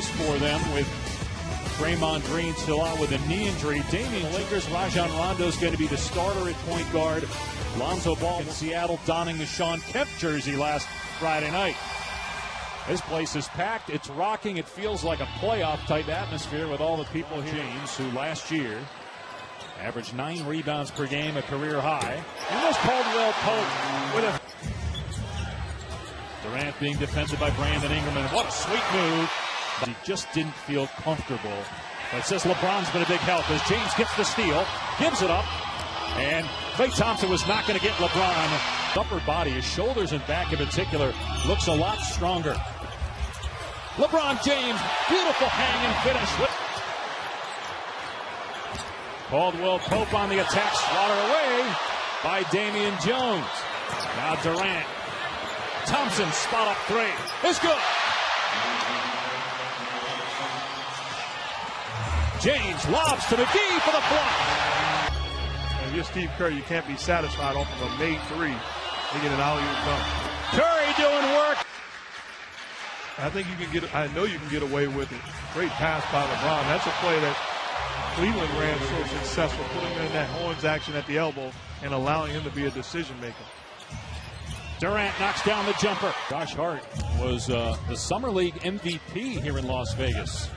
games for them with Draymond Green still out with a knee injury. Damian Lakers, Rajon Rondo's going to be the starter at point guard. Lonzo Ball in Seattle donning the Shawn Kemp jersey last Friday night. This place is packed. It's rocking. It feels like a playoff-type atmosphere with all the people here. James, who last year averaged 9 rebounds per game, a career high. And was Caldwell Pope with a... Durant being defended by Brandon Ingram. And what a sweet move. But he just didn't feel comfortable. But it says LeBron's been a big help as James gets the steal, gives it up, and Klay Thompson was not going to get LeBron. Upper body, his shoulders and back in particular, looks a lot stronger. LeBron James, beautiful hang and finish. Caldwell Pope on the attack, swatted away by Damian Jones. Now Durant. Thompson, spot up three. It's good. James lobs to McGee for the block. If you're Steve Kerr, you can't be satisfied off of a made three to get an alley-oop dunk. Curry doing work. I think you can get. I know you can get away with it. Great pass by LeBron. That's a play that Cleveland ran so successful, putting him in that horns action at the elbow and allowing him to be a decision maker. Durant knocks down the jumper. Josh Hart was the Summer League MVP here in Las Vegas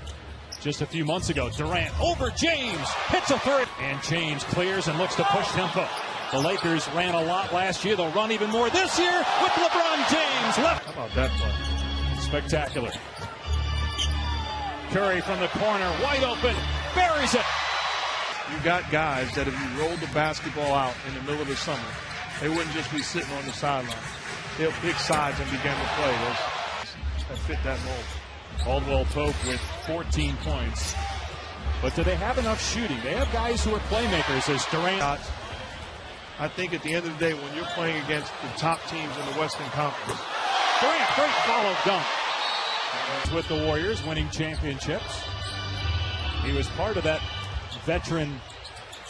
just a few months ago. Durant over James, hits a third, and James clears and looks to push tempo. The Lakers ran a lot last year. They'll run even more this year with LeBron James left. How about that play? Spectacular. Curry from the corner, wide open, buries it. You got guys that if you rolled the basketball out in the middle of the summer, they wouldn't just be sitting on the sideline. They'll pick sides and begin to play. That fit that mold. Caldwell Pope with 14 points. But do they have enough shooting? They have guys who are playmakers as Durant. I think at the end of the day, when you're playing against the top teams in the Western Conference. Durant, great follow dunk. With the Warriors winning championships. He was part of that veteran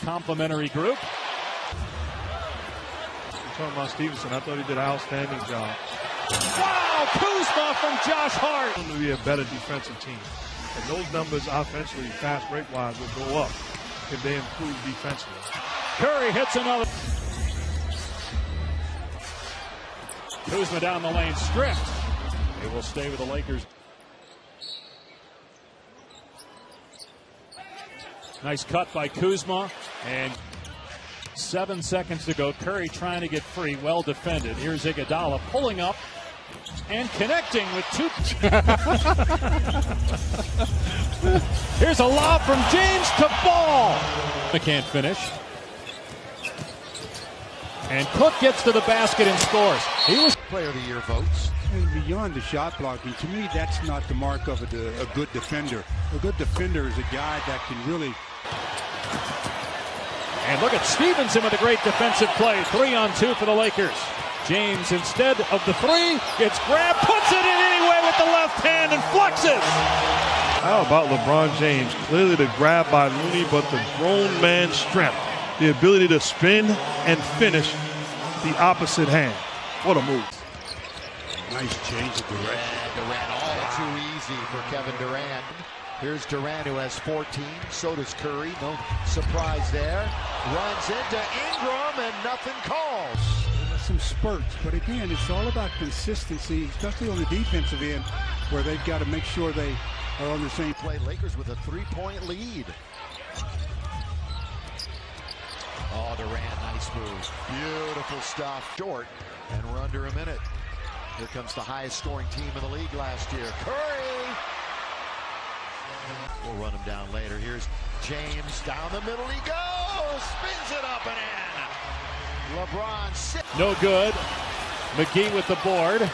complimentary group. You're talking about Stevenson. I thought he did an outstanding job. Wow, Kuzma from Josh Hart. To be a better defensive team. And those numbers offensively, fast break-wise, will go up if they improve defensively. Curry hits another. Kuzma down the lane, stripped. It will stay with the Lakers. Nice cut by Kuzma, and 7 seconds to go. Curry trying to get free, well defended. Here's Iguodala pulling up and connecting with two. Here's a lob from James to Ball. They can't finish. And Cook gets to the basket and scores. He was Player of the Year votes. And beyond the shot blocking, to me, that's not the mark of a good defender. A good defender is a guy that can really. And look at Stevenson with a great defensive play. 3-on-2 for the Lakers. James, instead of the three, gets grabbed, puts it in anyway with the left hand and flexes. How about LeBron James? Clearly the grab by Looney, but the grown man's strength. The ability to spin and finish the opposite hand. What a move. Nice change of direction. Durant, all too easy for Kevin Durant. Here's Durant, who has 14. So does Curry. No surprise there. Runs into Ingram and nothing calls. Some spurts, but again, it's all about consistency, especially on the defensive end, where they've got to make sure they are on the same play. Lakers with a 3-point lead. Oh, Durant, nice move. Beautiful stuff. Short, and we're under a minute. Here comes the highest scoring team in the league last year. Curry. We'll run him down later. Here's James down the middle. He goes. Spins it up and in. LeBron sits. No good. McGee with the board.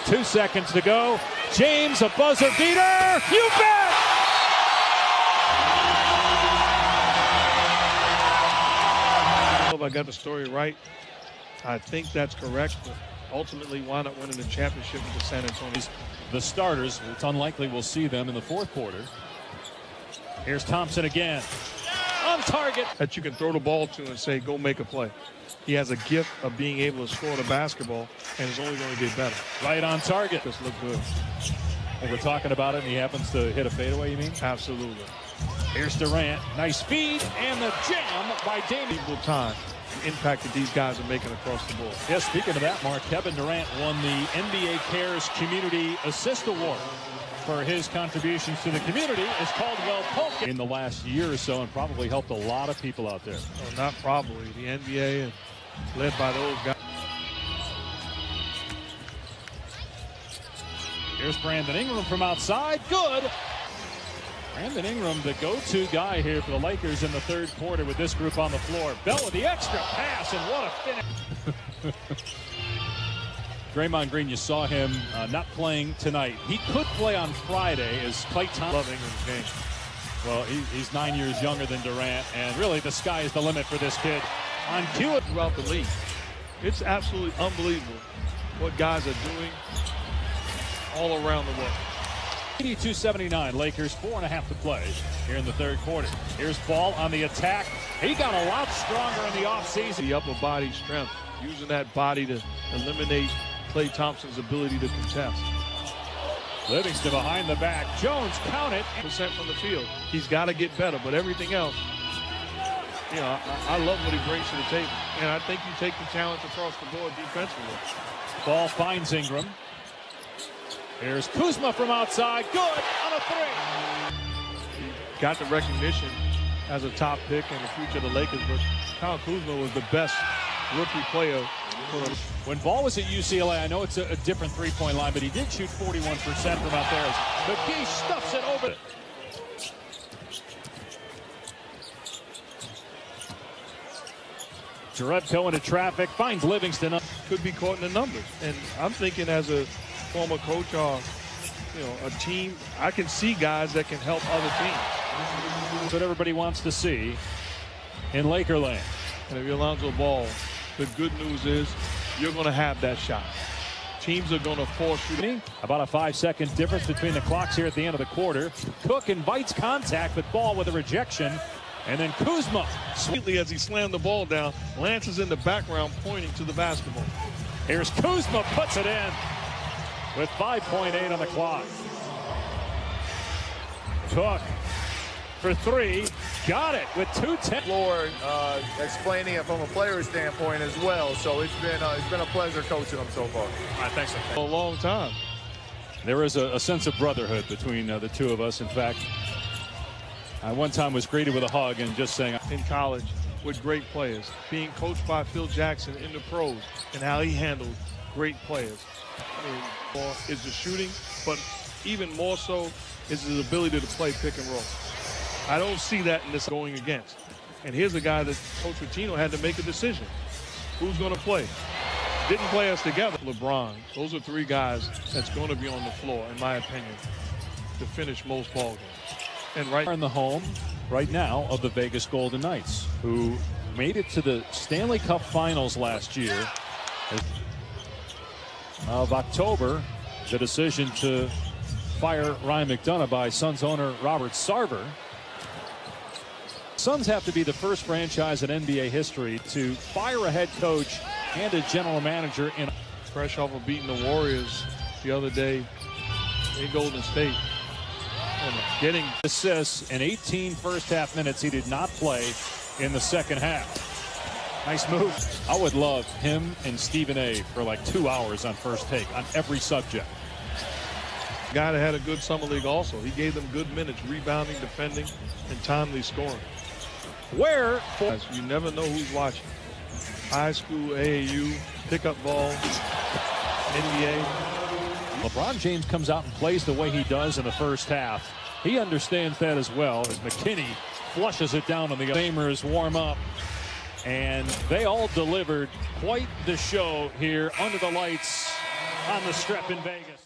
2 seconds to go. James, a buzzer beater. You bet. If I got the story right, I think that's correct. But ultimately, wound up winning the championship with the San Antonio. The starters, it's unlikely we'll see them in the fourth quarter. Here's Thompson again. On target. That you can throw the ball to and say, go make a play. He has a gift of being able to score the basketball, and it's only going to get better. Right on target. Just look good. Well, we're talking about it, and he happens to hit a fadeaway, you mean? Absolutely. Here's Durant. Nice feed, and the jam by Damian. Equal time, the impact that these guys are making across the board. Yeah, speaking of that, Mark, Kevin Durant won the NBA Cares Community Assist Award for his contributions to the community as Caldwell Pope in the last year or so, and probably helped a lot of people out there. Well, not probably. The NBA and led by those guys. Here's Brandon Ingram from outside. Good. Brandon Ingram, the go-to guy here for the Lakers in the third quarter with this group on the floor. Bell with the extra pass, and what a finish. Draymond Green, you saw him not playing tonight. He could play on Friday as Klay Thompson. Love Ingram's game. Well, he's 9 years younger than Durant, and really the sky is the limit for this kid. On cue Throughout the league. It's absolutely unbelievable what guys are doing all around the world. 82-79, Lakers 4.5 to play here in the third quarter. Here's Ball on the attack. He got a lot stronger in the offseason. The upper body strength, using that body to eliminate Klay Thompson's ability to contest. Livingston behind the back. Jones, count it. % from the field. He's got to get better, but everything else, you know, I love what he brings to the table. And I think you take the challenge across the board defensively. Ball finds Ingram. Here's Kuzma from outside. Good on a three. He got the recognition as a top pick in the future of the Lakers, but Kyle Kuzma was the best rookie player. When Ball was at UCLA, I know it's a different three-point line, but he did shoot 41% from out there. McGee stuffs it over. Jerebko into traffic, finds Livingston. Could be caught in the numbers. And I'm thinking as a former coach or, you know, a team, I can see guys that can help other teams. That's what everybody wants to see in Lakerland. And if you're Lonzo Ball, the good news is you're going to have that shot. Teams are going to force you. About a 5-second difference between the clocks here at the end of the quarter. Cook invites contact, but Ball with a rejection. And then Kuzma. Sweetly as he slammed the ball down, Lance is in the background pointing to the basketball. Here's Kuzma, puts it in with 5.8 on the clock. Cook for three, got it with 2:10. Floor, explaining it from a player's standpoint as well. So it's been a pleasure coaching them so far. All right, thanks. A long time. There is a sense of brotherhood between the two of us. In fact, I one time was greeted with a hug and just saying. In college with great players, being coached by Phil Jackson in the pros, and how he handled great players. I mean, more is the shooting, but even more so is his ability to play pick and roll. I don't see that in this going against. And here's a guy that Coach Pitino had to make a decision. Who's going to play? Didn't play us together. LeBron, those are three guys that's going to be on the floor, in my opinion, to finish most ball games. And right in the home right now of the Vegas Golden Knights, who made it to the Stanley Cup Finals last year. Of October, the decision to fire Ryan McDonough by Suns owner Robert Sarver. Suns have to be the first franchise in NBA history to fire a head coach and a general manager in. Fresh off of beating the Warriors the other day in Golden State. Getting assists in 18 first-half minutes. He did not play in the second half. Nice move. I would love him and Stephen A. for like 2 hours on First Take on every subject. Guy that had a good summer league also. He gave them good minutes, rebounding, defending, and timely scoring. Where? You never know who's watching. High school, AAU, pickup ball, NBA. LeBron James comes out and plays the way he does in the first half. He understands that as well as McKinney flushes it down on the Famers warm up. And they all delivered quite the show here under the lights on the Strip in Vegas.